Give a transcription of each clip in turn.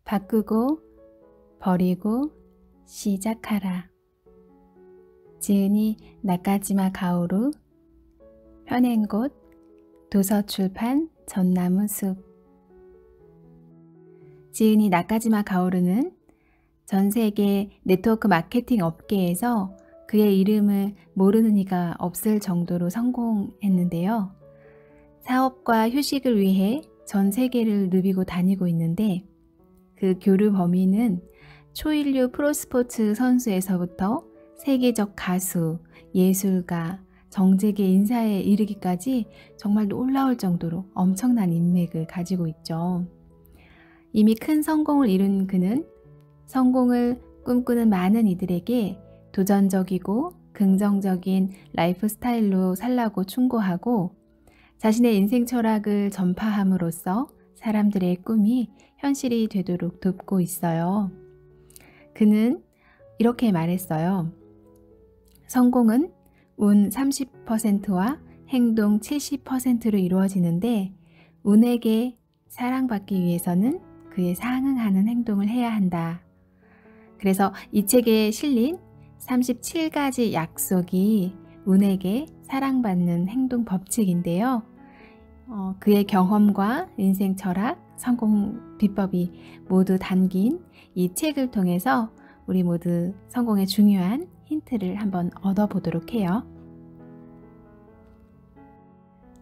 바꾸고 버리고 시작하라. 지은이 나카지마 가오루. 현행곳 도서출판 전나무숲. 지은이 나카지마 가오루는 전 세계 네트워크 마케팅 업계에서 그의 이름을 모르는 이가 없을 정도로 성공했는데요. 사업과 휴식을 위해 전 세계를 누비고 다니고 있는데 그 교류 범위는 초일류 프로스포츠 선수에서부터 세계적 가수, 예술가, 정재계 인사에 이르기까지 정말 놀라울 정도로 엄청난 인맥을 가지고 있죠. 이미 큰 성공을 이룬 그는 성공을 꿈꾸는 많은 이들에게 도전적이고 긍정적인 라이프 스타일로 살라고 충고하고 자신의 인생 철학을 전파함으로써 사람들의 꿈이 현실이 되도록 돕고 있어요. 그는 이렇게 말했어요. 성공은 운 30%와 행동 70%로 이루어지는데 운에게 사랑받기 위해서는 그에 상응하는 행동을 해야 한다. 그래서 이 책에 실린 37가지 약속이 운에게 사랑받는 행동 법칙인데요. 그의 경험과 인생 철학, 성공 비법이 모두 담긴 이 책을 통해서 우리 모두 성공의 중요한 힌트를 한번 얻어보도록 해요.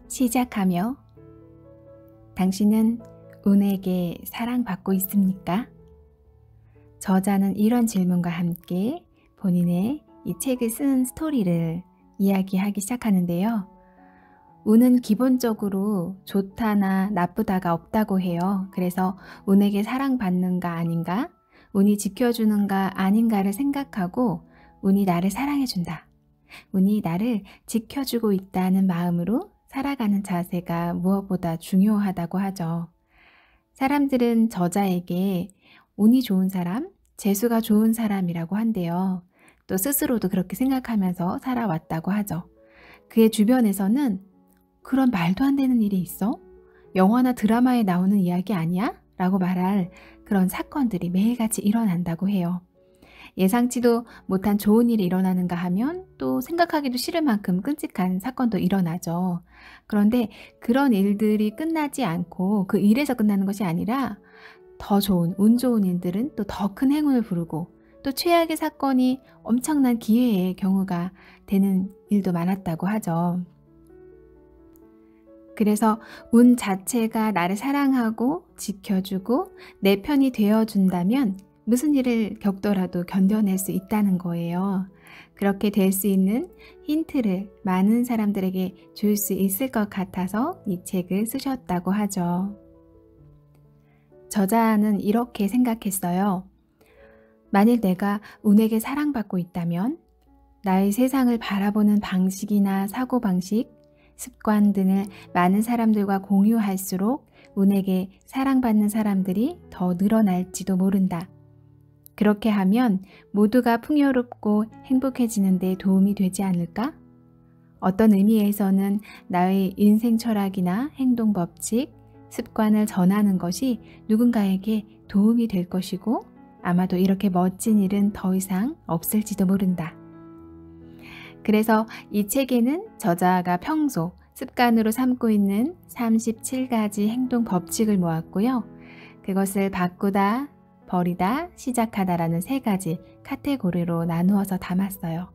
시작하며 당신은 운에게 사랑받고 있습니까? 저자는 이런 질문과 함께 본인의 이 책을 쓴 스토리를 이야기하기 시작하는데요. 운은 기본적으로 좋다나 나쁘다가 없다고 해요. 그래서 운에게 사랑받는가 아닌가, 운이 지켜주는가 아닌가를 생각하고 운이 나를 사랑해준다, 운이 나를 지켜주고 있다는 마음으로 살아가는 자세가 무엇보다 중요하다고 하죠. 사람들은 저자에게 운이 좋은 사람, 재수가 좋은 사람이라고 한대요. 또 스스로도 그렇게 생각하면서 살아왔다고 하죠. 그의 주변에서는 그런 말도 안 되는 일이 있어? 영화나 드라마에 나오는 이야기 아니야? 라고 말할 그런 사건들이 매일같이 일어난다고 해요. 예상치도 못한 좋은 일이 일어나는가 하면 또 생각하기도 싫을 만큼 끔찍한 사건도 일어나죠. 그런데 그런 일들이 끝나지 않고 그 일에서 끝나는 것이 아니라 더 좋은, 운 좋은 일들은 또 더 큰 행운을 부르고 또 최악의 사건이 엄청난 기회의 경우가 되는 일도 많았다고 하죠. 그래서 운 자체가 나를 사랑하고 지켜주고 내 편이 되어준다면 무슨 일을 겪더라도 견뎌낼 수 있다는 거예요. 그렇게 될 수 있는 힌트를 많은 사람들에게 줄 수 있을 것 같아서 이 책을 쓰셨다고 하죠. 저자는 이렇게 생각했어요. 만일 내가 운에게 사랑받고 있다면 나의 세상을 바라보는 방식이나 사고방식, 습관 등을 많은 사람들과 공유할수록 운에게 사랑받는 사람들이 더 늘어날지도 모른다. 그렇게 하면 모두가 풍요롭고 행복해지는 데 도움이 되지 않을까? 어떤 의미에서는 나의 인생 철학이나 행동 법칙, 습관을 전하는 것이 누군가에게 도움이 될 것이고 아마도 이렇게 멋진 일은 더 이상 없을지도 모른다. 그래서 이 책에는 저자가 평소 습관으로 삼고 있는 37가지 행동 법칙을 모았고요. 그것을 바꾸다, 버리다, 시작하다라는 3가지 카테고리로 나누어서 담았어요.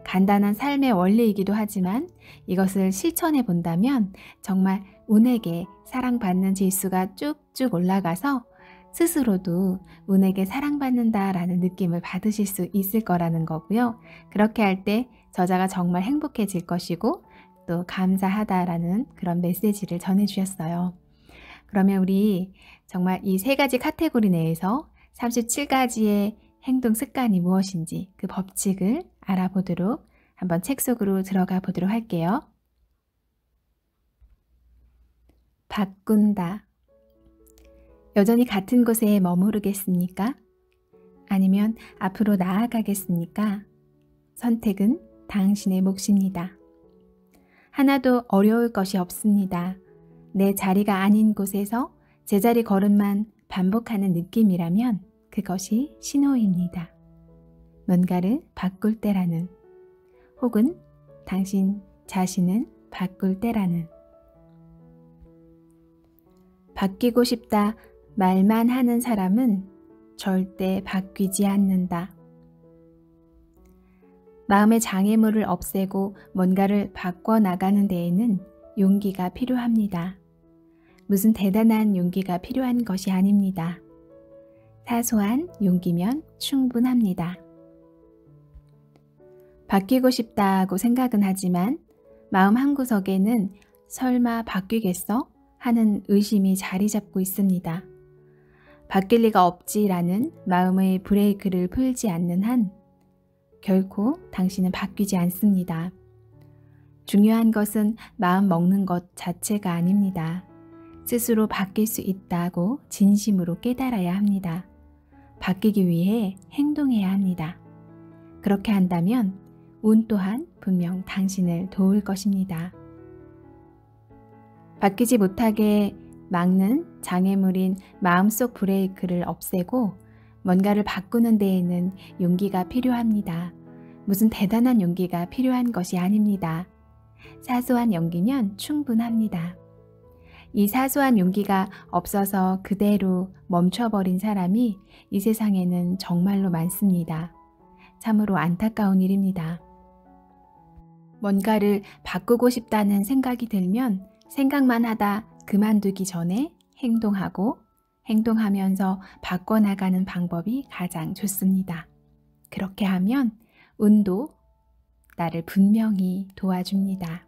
간단한 삶의 원리이기도 하지만 이것을 실천해 본다면 정말 운에게 사랑받는 지수가 쭉쭉 올라가서 스스로도 운에게 사랑받는다라는 느낌을 받으실 수 있을 거라는 거고요. 그렇게 할 때 저자가 정말 행복해질 것이고 또 감사하다라는 그런 메시지를 전해주셨어요. 그러면 우리 정말 이 3가지 카테고리 내에서 37가지의 행동 습관이 무엇인지 그 법칙을 알아보도록 한번 책 속으로 들어가 보도록 할게요. 바꾼다. 여전히 같은 곳에 머무르겠습니까? 아니면 앞으로 나아가겠습니까? 선택은 당신의 몫입니다. 하나도 어려울 것이 없습니다. 내 자리가 아닌 곳에서 제자리 걸음만 반복하는 느낌이라면 그것이 신호입니다. 뭔가를 바꿀 때라는, 혹은 당신 자신을 바꿀 때라는. 바뀌고 싶다 말만 하는 사람은 절대 바뀌지 않는다. 마음의 장애물을 없애고 뭔가를 바꿔나가는 데에는 용기가 필요합니다. 무슨 대단한 용기가 필요한 것이 아닙니다. 사소한 용기면 충분합니다. 바뀌고 싶다고 생각은 하지만 마음 한구석에는 설마 바뀌겠어? 하는 의심이 자리 잡고 있습니다. 바뀔 리가 없지라는 마음의 브레이크를 풀지 않는 한 결코 당신은 바뀌지 않습니다. 중요한 것은 마음 먹는 것 자체가 아닙니다. 스스로 바뀔 수 있다고 진심으로 깨달아야 합니다. 바뀌기 위해 행동해야 합니다. 그렇게 한다면 운 또한 분명 당신을 도울 것입니다. 바뀌지 못하게 막는 장애물인 마음속 브레이크를 없애고 뭔가를 바꾸는 데에는 용기가 필요합니다. 무슨 대단한 용기가 필요한 것이 아닙니다. 사소한 용기면 충분합니다. 이 사소한 용기가 없어서 그대로 멈춰버린 사람이 이 세상에는 정말로 많습니다. 참으로 안타까운 일입니다. 뭔가를 바꾸고 싶다는 생각이 들면 생각만 하다 그만두기 전에 행동하고 행동하면서 바꿔나가는 방법이 가장 좋습니다. 그렇게 하면 운도 나를 분명히 도와줍니다.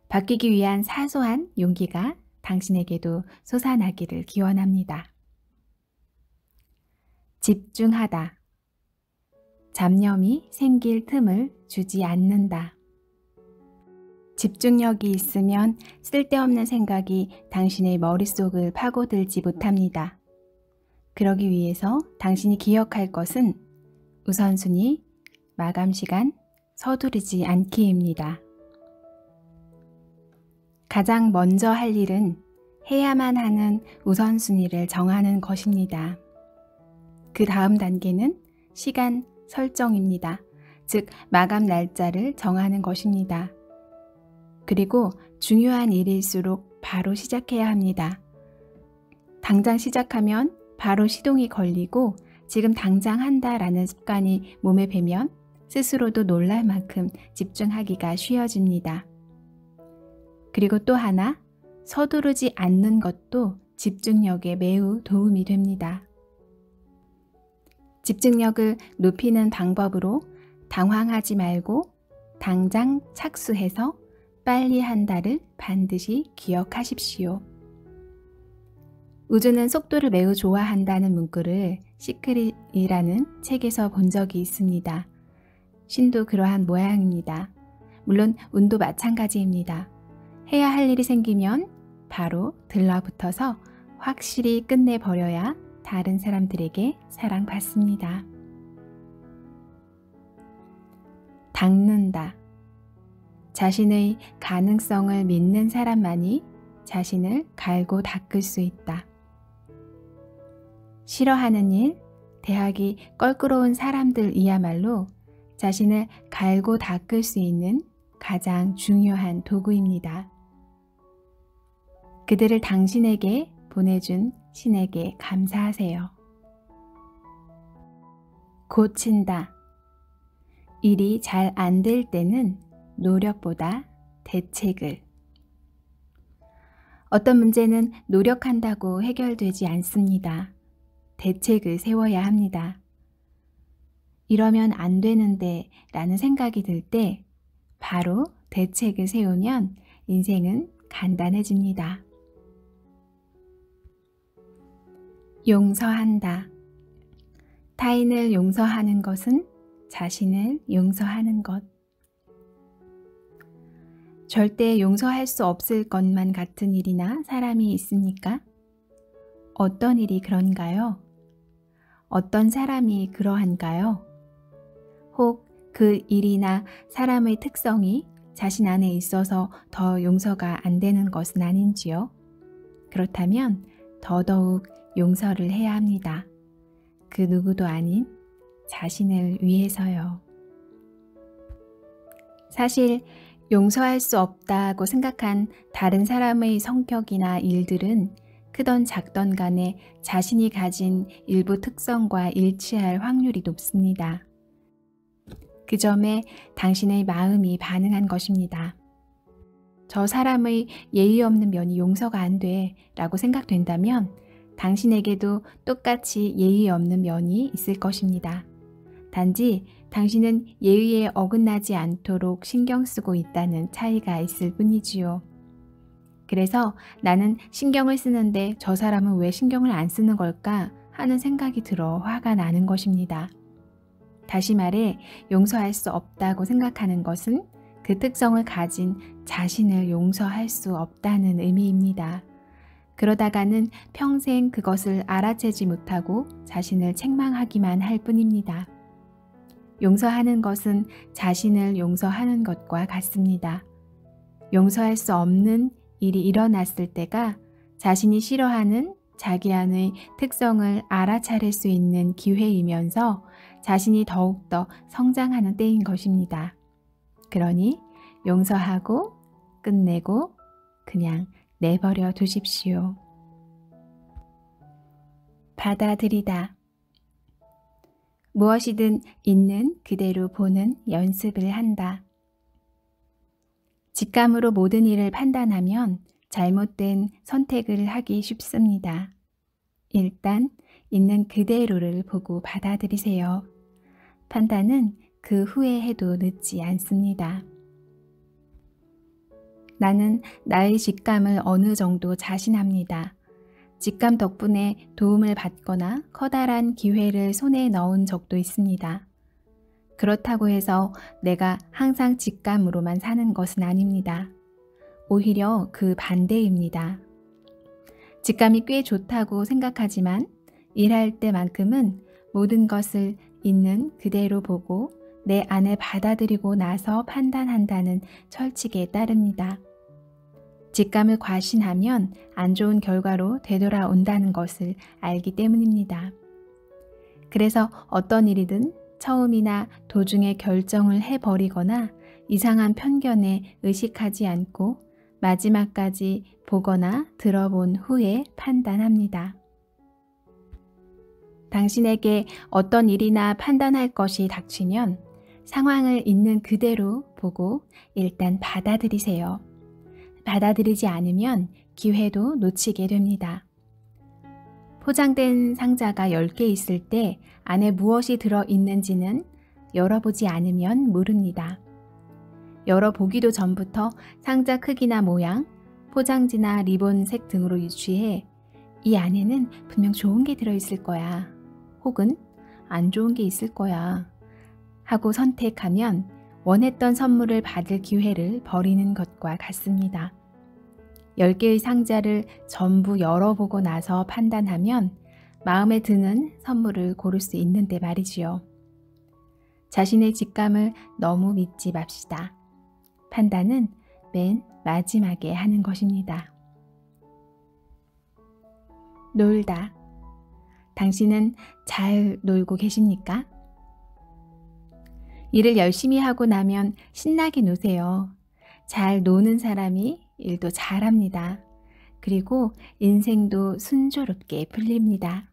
바뀌기 위한 사소한 용기가 당신에게도 솟아나기를 기원합니다. 집중하다. 잡념이 생길 틈을 주지 않는다. 집중력이 있으면 쓸데없는 생각이 당신의 머릿속을 파고들지 못합니다. 그러기 위해서 당신이 기억할 것은 우선순위, 마감시간, 서두르지 않기입니다. 가장 먼저 할 일은 해야만 하는 우선순위를 정하는 것입니다. 그 다음 단계는 시간 설정입니다. 즉, 마감 날짜를 정하는 것입니다. 그리고 중요한 일일수록 바로 시작해야 합니다. 당장 시작하면 바로 시동이 걸리고 지금 당장 한다라는 습관이 몸에 배면 스스로도 놀랄 만큼 집중하기가 쉬워집니다. 그리고 또 하나, 서두르지 않는 것도 집중력에 매우 도움이 됩니다. 집중력을 높이는 방법으로 당황하지 말고 당장 착수해서 빨리 한다를 반드시 기억하십시오. 우주는 속도를 매우 좋아한다는 문구를 시크릿이라는 책에서 본 적이 있습니다. 신도 그러한 모양입니다. 물론 운도 마찬가지입니다. 해야 할 일이 생기면 바로 들러붙어서 확실히 끝내버려야 다른 사람들에게 사랑받습니다. 닦는다. 자신의 가능성을 믿는 사람만이 자신을 갈고 닦을 수 있다. 싫어하는 일, 대하기 껄끄러운 사람들이야말로 자신을 갈고 닦을 수 있는 가장 중요한 도구입니다. 그들을 당신에게 보내준 신에게 감사하세요. 고친다. 일이 잘 안 될 때는 노력보다 대책을. 어떤 문제는 노력한다고 해결되지 않습니다. 대책을 세워야 합니다. 이러면 안 되는데 라는 생각이 들 때 바로 대책을 세우면 인생은 간단해집니다. 용서한다. 타인을 용서하는 것은 자신을 용서하는 것. 절대 용서할 수 없을 것만 같은 일이나 사람이 있습니까? 어떤 일이 그런가요? 어떤 사람이 그러한가요? 혹 그 일이나 사람의 특성이 자신 안에 있어서 더 용서가 안 되는 것은 아닌지요? 그렇다면 더더욱 용서를 해야 합니다. 그 누구도 아닌 자신을 위해서요. 사실 용서할 수 없다고 생각한 다른 사람의 성격이나 일들은 크던 작던 간에 자신이 가진 일부 특성과 일치할 확률이 높습니다. 그 점에 당신의 마음이 반응한 것입니다. 저 사람의 예의 없는 면이 용서가 안 돼 라고 생각된다면 당신에게도 똑같이 예의 없는 면이 있을 것입니다. 단지 당신은 예의에 어긋나지 않도록 신경 쓰고 있다는 차이가 있을 뿐이지요. 그래서 나는 신경을 쓰는데 저 사람은 왜 신경을 안 쓰는 걸까 하는 생각이 들어 화가 나는 것입니다. 다시 말해 용서할 수 없다고 생각하는 것은 그 특성을 가진 자신을 용서할 수 없다는 의미입니다. 그러다가는 평생 그것을 알아채지 못하고 자신을 책망하기만 할 뿐입니다. 용서하는 것은 자신을 용서하는 것과 같습니다. 용서할 수 없는 일이 일어났을 때가 자신이 싫어하는 자기 안의 특성을 알아차릴 수 있는 기회이면서 자신이 더욱더 성장하는 때인 것입니다. 그러니 용서하고 끝내고 그냥 내버려 두십시오. 받아들이다. 무엇이든 있는 그대로 보는 연습을 한다. 직감으로 모든 일을 판단하면 잘못된 선택을 하기 쉽습니다. 일단 있는 그대로를 보고 받아들이세요. 판단은 그 후에 해도 늦지 않습니다. 나는 나의 직감을 어느 정도 자신합니다. 직감 덕분에 도움을 받거나 커다란 기회를 손에 넣은 적도 있습니다. 그렇다고 해서 내가 항상 직감으로만 사는 것은 아닙니다. 오히려 그 반대입니다. 직감이 꽤 좋다고 생각하지만 일할 때만큼은 모든 것을 있는 그대로 보고 내 안에 받아들이고 나서 판단한다는 철칙에 따릅니다. 직감을 과신하면 안 좋은 결과로 되돌아온다는 것을 알기 때문입니다. 그래서 어떤 일이든 처음이나 도중에 결정을 해버리거나 이상한 편견에 의식하지 않고 마지막까지 보거나 들어본 후에 판단합니다. 당신에게 어떤 일이나 판단할 것이 닥치면 상황을 있는 그대로 보고 일단 받아들이세요. 받아들이지 않으면 기회도 놓치게 됩니다. 포장된 상자가 10개 있을 때 안에 무엇이 들어있는지는 열어보지 않으면 모릅니다. 열어보기도 전부터 상자 크기나 모양, 포장지나 리본색 등으로 유추해 이 안에는 분명 좋은 게 들어있을 거야 혹은 안 좋은 게 있을 거야 하고 선택하면 원했던 선물을 받을 기회를 버리는 것과 같습니다. 10개의 상자를 전부 열어보고 나서 판단하면 마음에 드는 선물을 고를 수 있는데 말이지요. 자신의 직감을 너무 믿지 맙시다. 판단은 맨 마지막에 하는 것입니다. 놀다. 당신은 잘 놀고 계십니까? 일을 열심히 하고 나면 신나게 노세요. 잘 노는 사람이 일도 잘합니다. 그리고 인생도 순조롭게 풀립니다.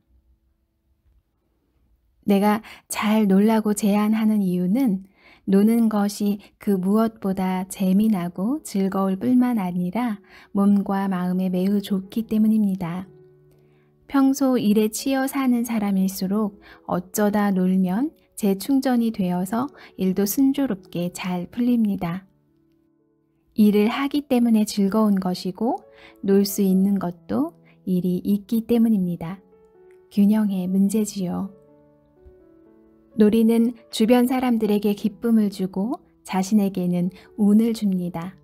내가 잘 놀라고 제안하는 이유는 노는 것이 그 무엇보다 재미나고 즐거울 뿐만 아니라 몸과 마음에 매우 좋기 때문입니다. 평소 일에 치여 사는 사람일수록 어쩌다 놀면 재충전이 되어서 일도 순조롭게 잘 풀립니다. 일을 하기 때문에 즐거운 것이고 놀 수 있는 것도 일이 있기 때문입니다. 균형의 문제지요. 놀이는 주변 사람들에게 기쁨을 주고 자신에게는 운을 줍니다.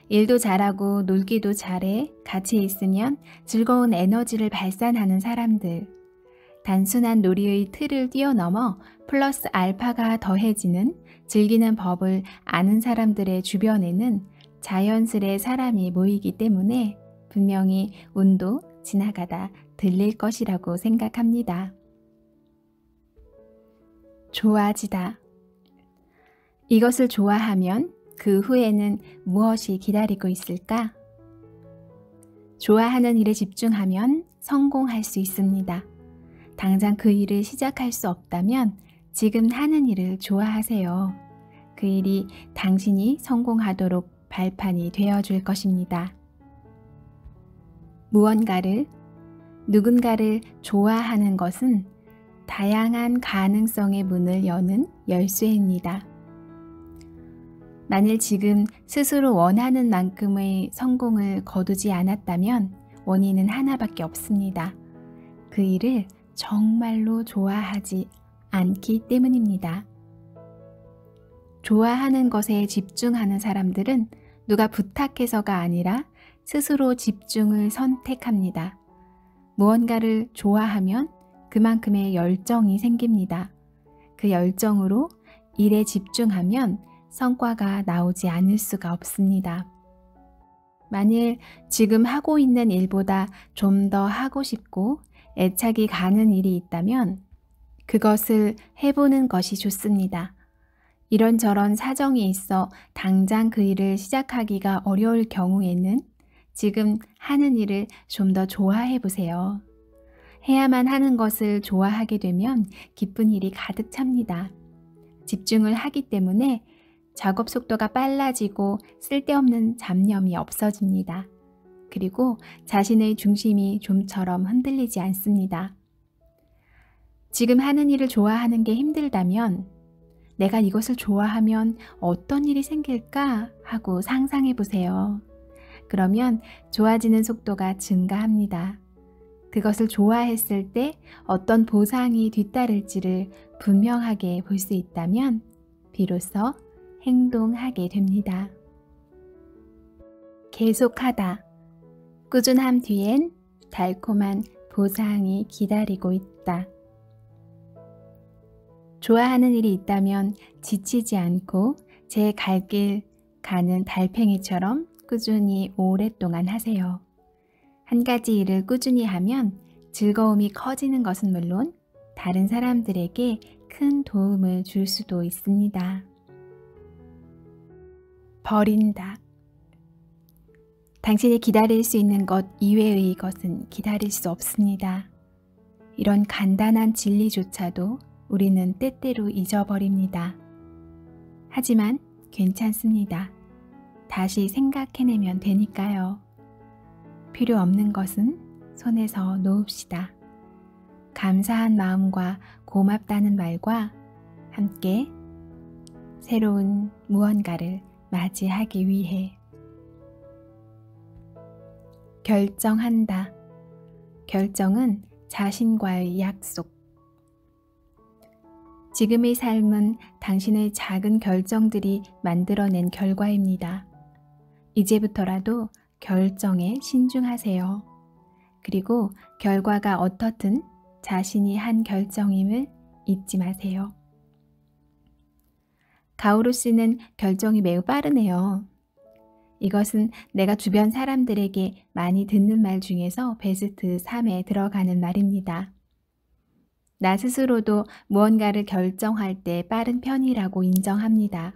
일도 잘하고 놀기도 잘해 같이 있으면 즐거운 에너지를 발산하는 사람들. 단순한 놀이의 틀을 뛰어넘어 플러스 알파가 더해지는 즐기는 법을 아는 사람들의 주변에는 자연스레 사람이 모이기 때문에 분명히 운도 지나가다 들릴 것이라고 생각합니다. 좋아지다. 이것을 좋아하면 그 후에는 무엇이 기다리고 있을까? 좋아하는 일에 집중하면 성공할 수 있습니다. 당장 그 일을 시작할 수 없다면 지금 하는 일을 좋아하세요. 그 일이 당신이 성공하도록 발판이 되어줄 것입니다. 누군가를 좋아하는 것은 다양한 가능성의 문을 여는 열쇠입니다. 만일 지금 스스로 원하는 만큼의 성공을 거두지 않았다면 원인은 하나밖에 없습니다. 그 일을 정말로 좋아하지 않기 때문입니다. 좋아하는 것에 집중하는 사람들은 누가 부탁해서가 아니라 스스로 집중을 선택합니다. 무언가를 좋아하면 그만큼의 열정이 생깁니다. 그 열정으로 일에 집중하면 성과가 나오지 않을 수가 없습니다. 만일 지금 하고 있는 일보다 좀 더 하고 싶고 애착이 가는 일이 있다면 그것을 해보는 것이 좋습니다. 이런저런 사정이 있어 당장 그 일을 시작하기가 어려울 경우에는 지금 하는 일을 좀 더 좋아해 보세요. 해야만 하는 것을 좋아하게 되면 기쁜 일이 가득 찹니다. 집중을 하기 때문에 작업 속도가 빨라지고 쓸데없는 잡념이 없어집니다. 그리고 자신의 중심이 좀처럼 흔들리지 않습니다. 지금 하는 일을 좋아하는 게 힘들다면 내가 이것을 좋아하면 어떤 일이 생길까 하고 상상해 보세요. 그러면 좋아지는 속도가 증가합니다. 그것을 좋아했을 때 어떤 보상이 뒤따를지를 분명하게 볼 수 있다면 비로소 행동하게 됩니다. 계속하다. 꾸준함 뒤엔 달콤한 보상이 기다리고 있다. 좋아하는 일이 있다면 지치지 않고 제 갈 길 가는 달팽이처럼 꾸준히 오랫동안 하세요. 한 가지 일을 꾸준히 하면 즐거움이 커지는 것은 물론 다른 사람들에게 큰 도움을 줄 수도 있습니다. 버린다. 당신이 기다릴 수 있는 것 이외의 것은 기다릴 수 없습니다. 이런 간단한 진리조차도 우리는 때때로 잊어버립니다. 하지만 괜찮습니다. 다시 생각해내면 되니까요. 필요 없는 것은 손에서 놓읍시다. 감사한 마음과 고맙다는 말과 함께 새로운 무언가를 맞이하기 위해 결정한다. 결정은 자신과의 약속. 지금의 삶은 당신의 작은 결정들이 만들어낸 결과입니다. 이제부터라도 결정에 신중하세요. 그리고 결과가 어떻든 자신이 한 결정임을 잊지 마세요. 가오루 씨는 결정이 매우 빠르네요. 이것은 내가 주변 사람들에게 많이 듣는 말 중에서 베스트 3에 들어가는 말입니다. 나 스스로도 무언가를 결정할 때 빠른 편이라고 인정합니다.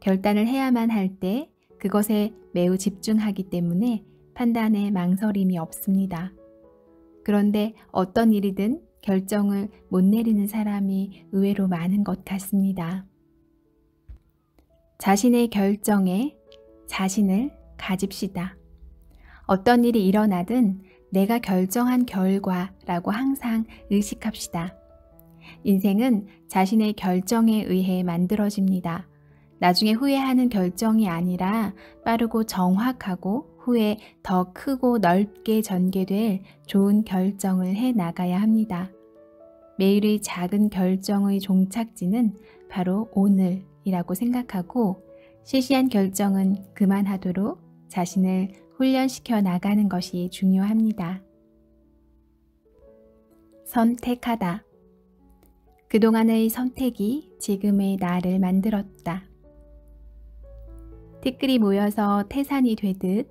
결단을 해야만 할 때 그것에 매우 집중하기 때문에 판단에 망설임이 없습니다. 그런데 어떤 일이든 결정을 못 내리는 사람이 의외로 많은 것 같습니다. 자신의 결정에 자신을 가집시다. 어떤 일이 일어나든 내가 결정한 결과라고 항상 의식합시다. 인생은 자신의 결정에 의해 만들어집니다. 나중에 후회하는 결정이 아니라 빠르고 정확하고 후에 더 크고 넓게 전개될 좋은 결정을 해 나가야 합니다. 매일의 작은 결정의 종착지는 바로 오늘이라고 생각하고 시시한 결정은 그만하도록 자신을 훈련시켜 나가는 것이 중요합니다. 선택하다. 그동안의 선택이 지금의 나를 만들었다. 티끌이 모여서 태산이 되듯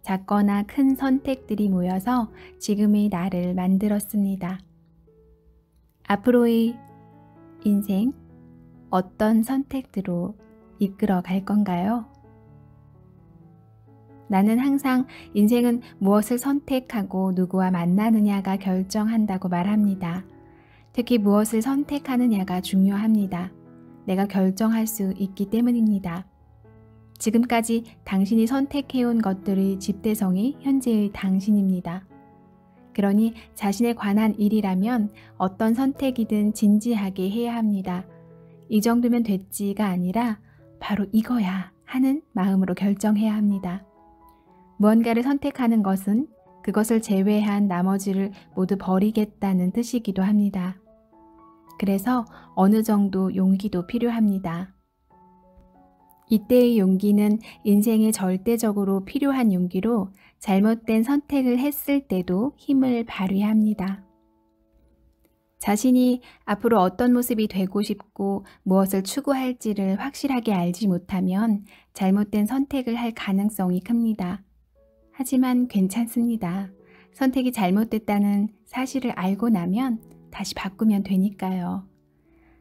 작거나 큰 선택들이 모여서 지금의 나를 만들었습니다. 앞으로의 인생, 어떤 선택으로 이끌어 갈 건가요? 나는 항상 인생은 무엇을 선택하고 누구와 만나느냐가 결정한다고 말합니다. 특히 무엇을 선택하느냐가 중요합니다. 내가 결정할 수 있기 때문입니다. 지금까지 당신이 선택해온 것들의 집대성이 현재의 당신입니다. 그러니 자신에 관한 일이라면 어떤 선택이든 진지하게 해야 합니다. 이 정도면 됐지가 아니라 바로 이거야 하는 마음으로 결정해야 합니다. 무언가를 선택하는 것은 그것을 제외한 나머지를 모두 버리겠다는 뜻이기도 합니다. 그래서 어느 정도 용기도 필요합니다. 이때의 용기는 인생에 절대적으로 필요한 용기로 잘못된 선택을 했을 때도 힘을 발휘합니다. 자신이 앞으로 어떤 모습이 되고 싶고 무엇을 추구할지를 확실하게 알지 못하면 잘못된 선택을 할 가능성이 큽니다. 하지만 괜찮습니다. 선택이 잘못됐다는 사실을 알고 나면 다시 바꾸면 되니까요.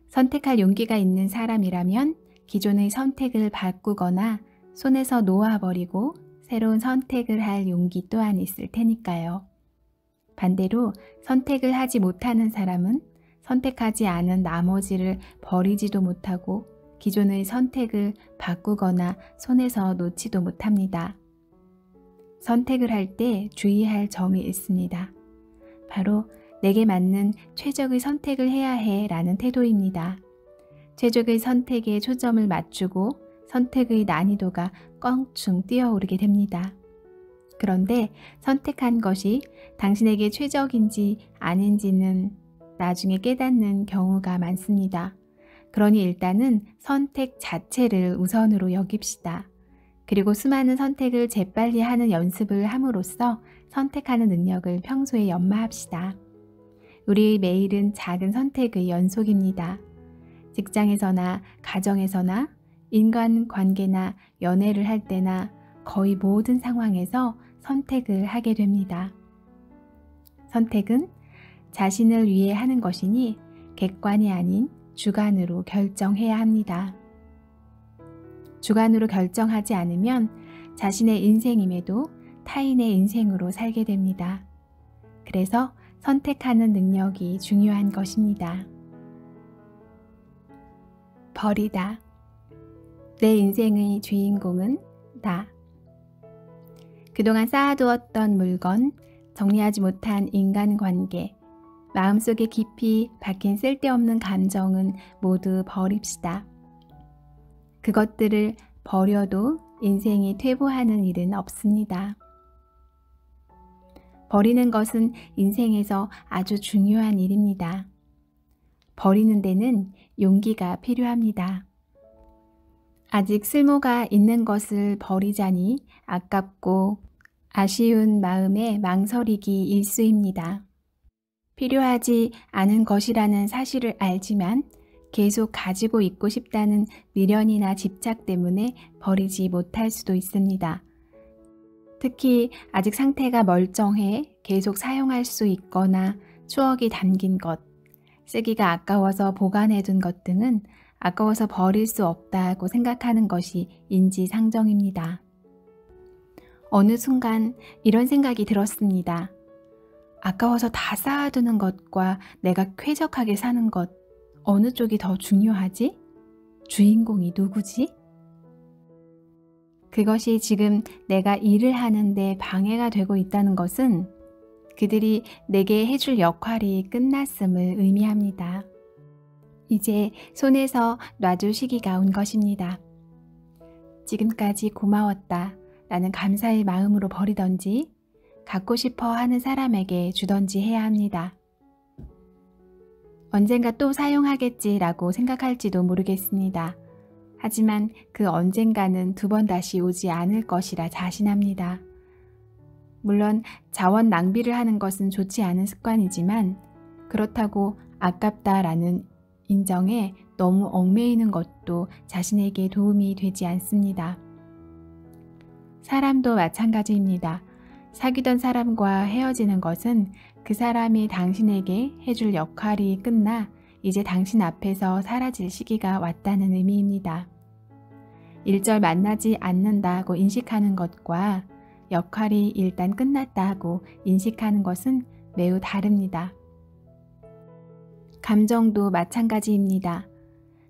선택할 용기가 있는 사람이라면 기존의 선택을 바꾸거나 손에서 놓아버리고 새로운 선택을 할 용기 또한 있을 테니까요. 반대로 선택을 하지 못하는 사람은 선택하지 않은 나머지를 버리지도 못하고 기존의 선택을 바꾸거나 손에서 놓지도 못합니다. 선택을 할 때 주의할 점이 있습니다. 바로 내게 맞는 최적의 선택을 해야 해 라는 태도입니다. 최적의 선택에 초점을 맞추고 선택의 난이도가 껑충 뛰어오르게 됩니다. 그런데 선택한 것이 당신에게 최적인지 아닌지는 나중에 깨닫는 경우가 많습니다. 그러니 일단은 선택 자체를 우선으로 여깁시다. 그리고 수많은 선택을 재빨리 하는 연습을 함으로써 선택하는 능력을 평소에 연마합시다. 우리의 매일은 작은 선택의 연속입니다. 직장에서나 가정에서나 인간관계나 연애를 할 때나 거의 모든 상황에서 선택을 하게 됩니다. 선택은 자신을 위해 하는 것이니 객관이 아닌 주관으로 결정해야 합니다. 주관으로 결정하지 않으면 자신의 인생임에도 타인의 인생으로 살게 됩니다. 그래서 선택하는 능력이 중요한 것입니다. 버리다. 내 인생의 주인공은 나. 그동안 쌓아두었던 물건, 정리하지 못한 인간관계, 마음속에 깊이 박힌 쓸데없는 감정은 모두 버립시다. 그것들을 버려도 인생이 퇴보하는 일은 없습니다. 버리는 것은 인생에서 아주 중요한 일입니다. 버리는 데는 용기가 필요합니다. 아직 쓸모가 있는 것을 버리자니 아깝고 아쉬운 마음에 망설이기 일쑤입니다. 필요하지 않은 것이라는 사실을 알지만 계속 가지고 있고 싶다는 미련이나 집착 때문에 버리지 못할 수도 있습니다. 특히 아직 상태가 멀쩡해 계속 사용할 수 있거나 추억이 담긴 것, 쓰기가 아까워서 보관해둔 것 등은 아까워서 버릴 수 없다고 생각하는 것이 인지상정입니다. 어느 순간 이런 생각이 들었습니다. 아까워서 다 쌓아두는 것과 내가 쾌적하게 사는 것, 어느 쪽이 더 중요하지? 주인공이 누구지? 그것이 지금 내가 일을 하는데 방해가 되고 있다는 것은 그들이 내게 해줄 역할이 끝났음을 의미합니다. 이제 손에서 놔줄 시기가 온 것입니다. 지금까지 고마웠다 라는 감사의 마음으로 버리던지 갖고 싶어 하는 사람에게 주던지 해야 합니다. 언젠가 또 사용하겠지라고 생각할지도 모르겠습니다. 하지만 그 언젠가는 두 번 다시 오지 않을 것이라 자신합니다. 물론 자원 낭비를 하는 것은 좋지 않은 습관이지만 그렇다고 아깝다라는 인정에 너무 얽매이는 것도 자신에게 도움이 되지 않습니다. 사람도 마찬가지입니다. 사귀던 사람과 헤어지는 것은 그 사람이 당신에게 해줄 역할이 끝나 이제 당신 앞에서 사라질 시기가 왔다는 의미입니다. 일절 만나지 않는다고 인식하는 것과 역할이 일단 끝났다고 인식하는 것은 매우 다릅니다. 감정도 마찬가지입니다.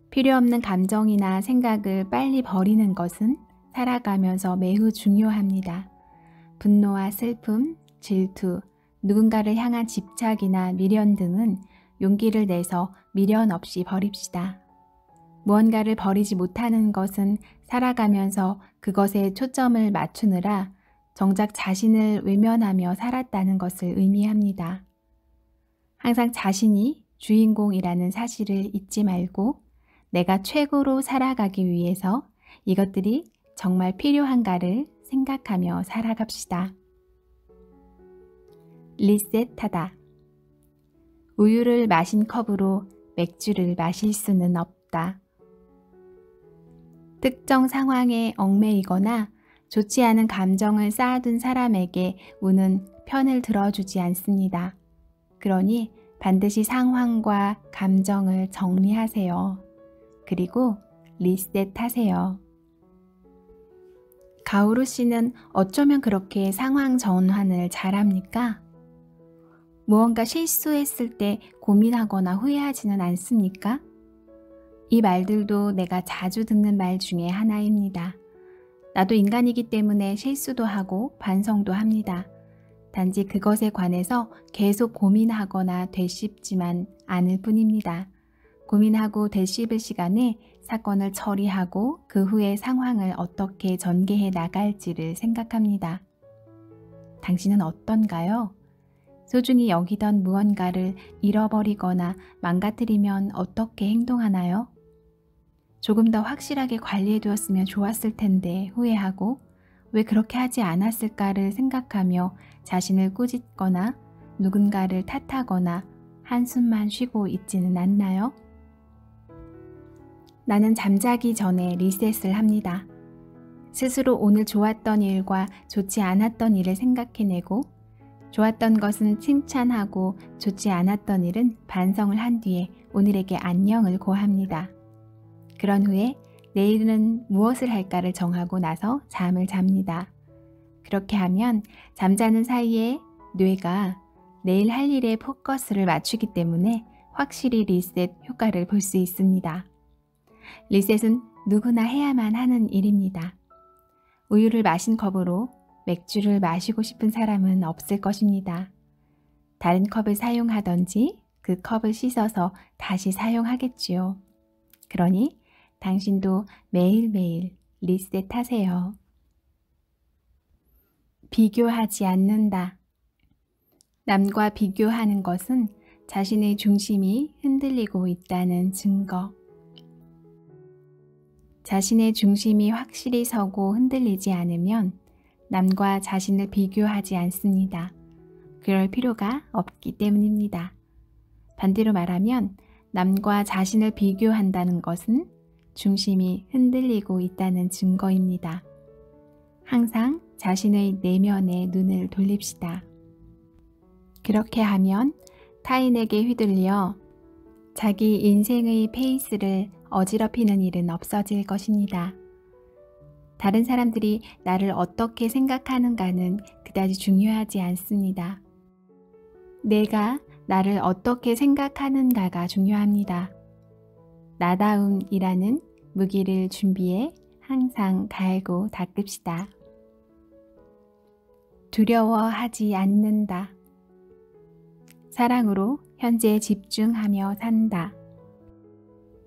필요 없는 감정이나 생각을 빨리 버리는 것은 살아가면서 매우 중요합니다. 분노와 슬픔, 질투, 누군가를 향한 집착이나 미련 등은 용기를 내서 미련 없이 버립시다. 무언가를 버리지 못하는 것은 살아가면서 그것에 초점을 맞추느라 정작 자신을 외면하며 살았다는 것을 의미합니다. 항상 자신이 주인공이라는 사실을 잊지 말고 내가 최고로 살아가기 위해서 이것들이 정말 필요한가를 생각하며 살아갑시다. 리셋하다. 우유를 마신 컵으로 맥주를 마실 수는 없다. 특정 상황에 얽매이거나 좋지 않은 감정을 쌓아둔 사람에게 우는 편을 들어주지 않습니다. 그러니 반드시 상황과 감정을 정리하세요. 그리고 리셋하세요. 가오루 씨는 어쩌면 그렇게 상황 전환을 잘합니까? 무언가 실수했을 때 고민하거나 후회하지는 않습니까? 이 말들도 내가 자주 듣는 말 중에 하나입니다. 나도 인간이기 때문에 실수도 하고 반성도 합니다. 단지 그것에 관해서 계속 고민하거나 되씹지만 않을 뿐입니다. 고민하고 되씹을 시간에 사건을 처리하고 그 후에 상황을 어떻게 전개해 나갈지를 생각합니다. 당신은 어떤가요? 소중히 여기던 무언가를 잃어버리거나 망가뜨리면 어떻게 행동하나요? 조금 더 확실하게 관리해두었으면 좋았을 텐데 후회하고 왜 그렇게 하지 않았을까를 생각하며 자신을 꾸짖거나 누군가를 탓하거나 한숨만 쉬고 있지는 않나요? 나는 잠자기 전에 리셋을 합니다. 스스로 오늘 좋았던 일과 좋지 않았던 일을 생각해내고 좋았던 것은 칭찬하고 좋지 않았던 일은 반성을 한 뒤에 오늘에게 안녕을 고합니다. 그런 후에 내일은 무엇을 할까를 정하고 나서 잠을 잡니다. 그렇게 하면 잠자는 사이에 뇌가 내일 할 일에 포커스를 맞추기 때문에 확실히 리셋 효과를 볼 수 있습니다. 리셋은 누구나 해야만 하는 일입니다. 우유를 마신 컵으로 맥주를 마시고 싶은 사람은 없을 것입니다. 다른 컵을 사용하던지 그 컵을 씻어서 다시 사용하겠지요. 그러니 당신도 매일매일 리셋하세요. 비교하지 않는다. 남과 비교하는 것은 자신의 중심이 흔들리고 있다는 증거. 자신의 중심이 확실히 서고 흔들리지 않으면 남과 자신을 비교하지 않습니다. 그럴 필요가 없기 때문입니다. 반대로 말하면 남과 자신을 비교한다는 것은 중심이 흔들리고 있다는 증거입니다. 항상 자신의 내면에 눈을 돌립시다. 그렇게 하면 타인에게 휘둘려 자기 인생의 페이스를 어지럽히는 일은 없어질 것입니다. 다른 사람들이 나를 어떻게 생각하는가는 그다지 중요하지 않습니다. 내가 나를 어떻게 생각하는가가 중요합니다. 나다움이라는 무기를 준비해 항상 갈고 닦읍시다. 두려워하지 않는다. 사랑으로 현재에 집중하며 산다.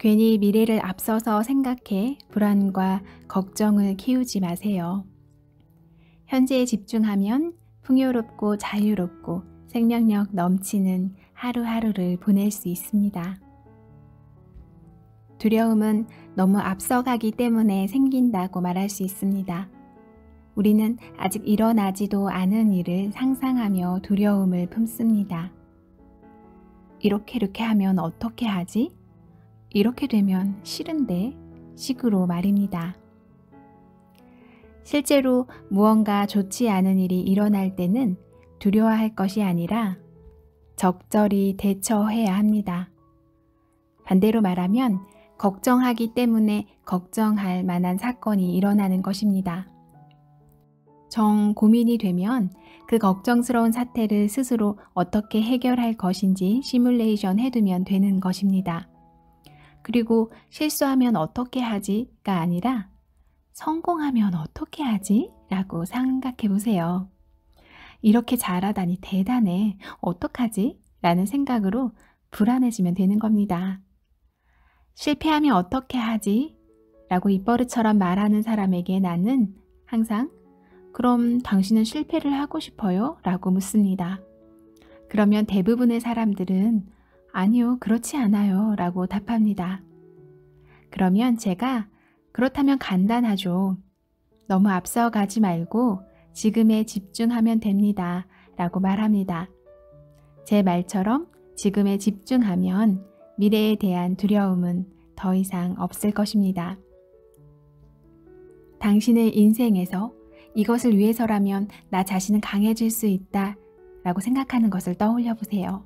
괜히 미래를 앞서서 생각해 불안과 걱정을 키우지 마세요. 현재에 집중하면 풍요롭고 자유롭고 생명력 넘치는 하루하루를 보낼 수 있습니다. 두려움은 너무 앞서가기 때문에 생긴다고 말할 수 있습니다. 우리는 아직 일어나지도 않은 일을 상상하며 두려움을 품습니다. 이렇게 하면 어떻게 하지? 이렇게 되면 싫은데 식으로 말입니다. 실제로 무언가 좋지 않은 일이 일어날 때는 두려워할 것이 아니라 적절히 대처해야 합니다. 반대로 말하면 걱정하기 때문에 걱정할 만한 사건이 일어나는 것입니다. 정 고민이 되면 그 걱정스러운 사태를 스스로 어떻게 해결할 것인지 시뮬레이션 해두면 되는 것입니다. 그리고 실수하면 어떻게 하지가 아니라 성공하면 어떻게 하지? 라고 생각해 보세요. 이렇게 잘하다니 대단해. 어떡하지? 라는 생각으로 불안해지면 되는 겁니다. 실패하면 어떻게 하지? 라고 입버릇처럼 말하는 사람에게 나는 항상 그럼 당신은 실패를 하고 싶어요? 라고 묻습니다. 그러면 대부분의 사람들은 아니요, 그렇지 않아요 라고 답합니다. 그러면 제가 그렇다면 간단하죠. 너무 앞서가지 말고 지금에 집중하면 됩니다 라고 말합니다. 제 말처럼 지금에 집중하면 미래에 대한 두려움은 더 이상 없을 것입니다. 당신의 인생에서 이것을 위해서라면 나 자신은 강해질 수 있다 라고 생각하는 것을 떠올려 보세요.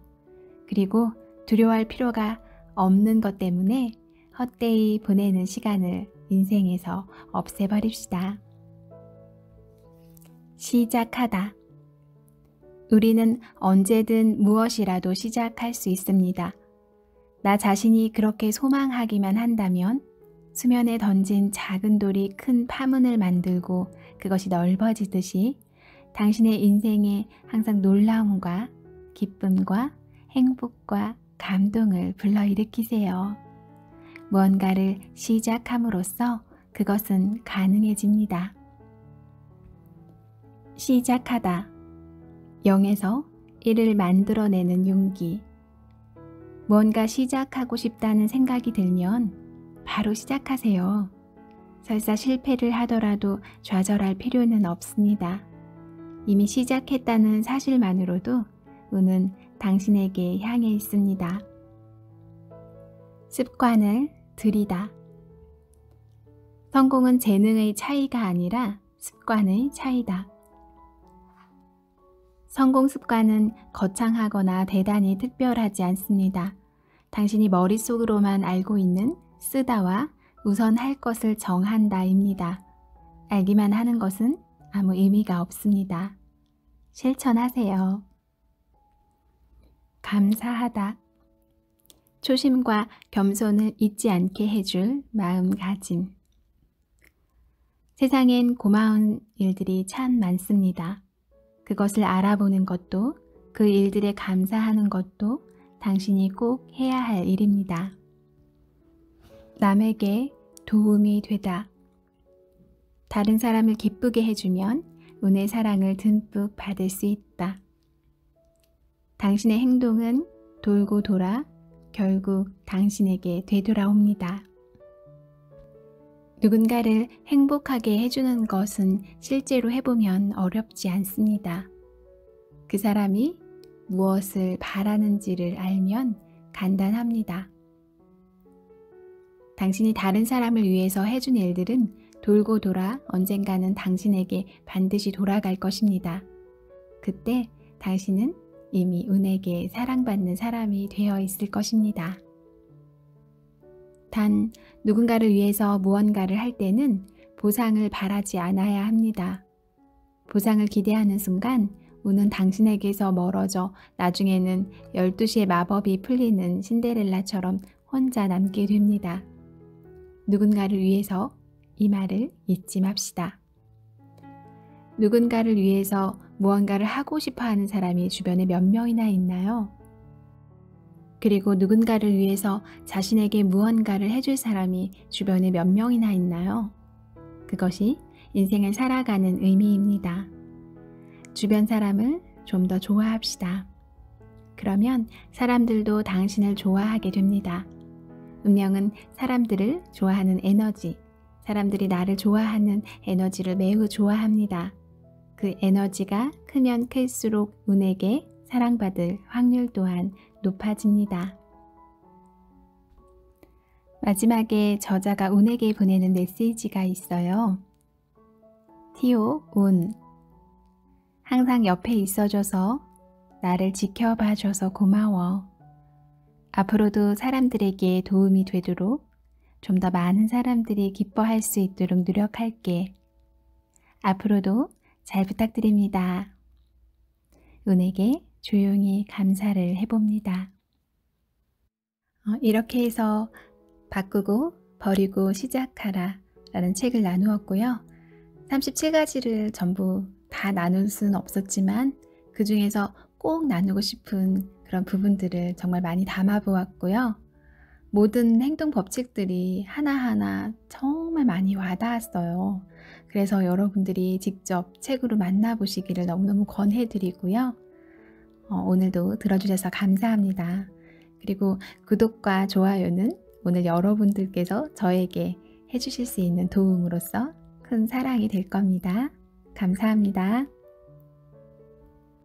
그리고 두려워할 필요가 없는 것 때문에 헛되이 보내는 시간을 인생에서 없애버립시다. 시작하다. 우리는 언제든 무엇이라도 시작할 수 있습니다. 나 자신이 그렇게 소망하기만 한다면 수면에 던진 작은 돌이 큰 파문을 만들고 그것이 넓어지듯이 당신의 인생에 항상 놀라움과 기쁨과 행복과 감동을 불러일으키세요. 무언가를 시작함으로써 그것은 가능해집니다. 시작하다. 0에서 1을 만들어내는 용기. 무언가 시작하고 싶다는 생각이 들면 바로 시작하세요. 설사 실패를 하더라도 좌절할 필요는 없습니다. 이미 시작했다는 사실만으로도 운은 당신에게 향해 있습니다. 습관을 들이다. 성공은 재능의 차이가 아니라 습관의 차이다. 성공 습관은 거창하거나 대단히 특별하지 않습니다. 당신이 머릿속으로만 알고 있는 쓰다와 우선 할 것을 정한다입니다. 알기만 하는 것은 아무 의미가 없습니다. 실천하세요. 감사하다. 초심과 겸손을 잊지 않게 해줄 마음가짐. 세상엔 고마운 일들이 참 많습니다. 그것을 알아보는 것도 그 일들에 감사하는 것도 당신이 꼭 해야 할 일입니다. 남에게 도움이 되다. 다른 사람을 기쁘게 해주면 운의 사랑을 듬뿍 받을 수 있다. 당신의 행동은 돌고 돌아 결국 당신에게 되돌아옵니다. 누군가를 행복하게 해주는 것은 실제로 해보면 어렵지 않습니다. 그 사람이 무엇을 바라는지를 알면 간단합니다. 당신이 다른 사람을 위해서 해준 일들은 돌고 돌아 언젠가는 당신에게 반드시 돌아갈 것입니다. 그때 당신은 이미 운에게 사랑받는 사람이 되어 있을 것입니다. 단 누군가를 위해서 무언가를 할 때는 보상을 바라지 않아야 합니다. 보상을 기대하는 순간 운은 당신에게서 멀어져 나중에는 12시의 마법이 풀리는 신데렐라처럼 혼자 남게 됩니다. 누군가를 위해서 이 말을 잊지 맙시다. 누군가를 위해서 무언가를 하고 싶어 하는 사람이 주변에 몇 명이나 있나요? 그리고 누군가를 위해서 자신에게 무언가를 해줄 사람이 주변에 몇 명이나 있나요? 그것이 인생을 살아가는 의미입니다. 주변 사람을 좀 더 좋아합시다. 그러면 사람들도 당신을 좋아하게 됩니다. 운명은 사람들을 좋아하는 에너지, 사람들이 나를 좋아하는 에너지를 매우 좋아합니다. 그 에너지가 크면 클수록 운에게 사랑받을 확률 또한 높아집니다. 마지막에 저자가 운에게 보내는 메시지가 있어요. 티오 운. 항상 옆에 있어줘서 나를 지켜봐줘서 고마워. 앞으로도 사람들에게 도움이 되도록 좀 더 많은 사람들이 기뻐할 수 있도록 노력할게. 앞으로도 잘 부탁드립니다. 운에게 조용히 감사를 해봅니다. 이렇게 해서 바꾸고 버리고 시작하라 라는 책을 나누었고요. 37가지를 전부 다 나눌 수는 없었지만 그 중에서 꼭 나누고 싶은 그런 부분들을 정말 많이 담아 보았고요. 모든 행동 법칙들이 하나하나 정말 많이 와닿았어요. 그래서 여러분들이 직접 책으로 만나보시기를 너무너무 권해드리고요. 오늘도 들어주셔서 감사합니다. 그리고 구독과 좋아요는 오늘 여러분들께서 저에게 해주실 수 있는 도움으로서 큰 사랑이 될 겁니다. 감사합니다.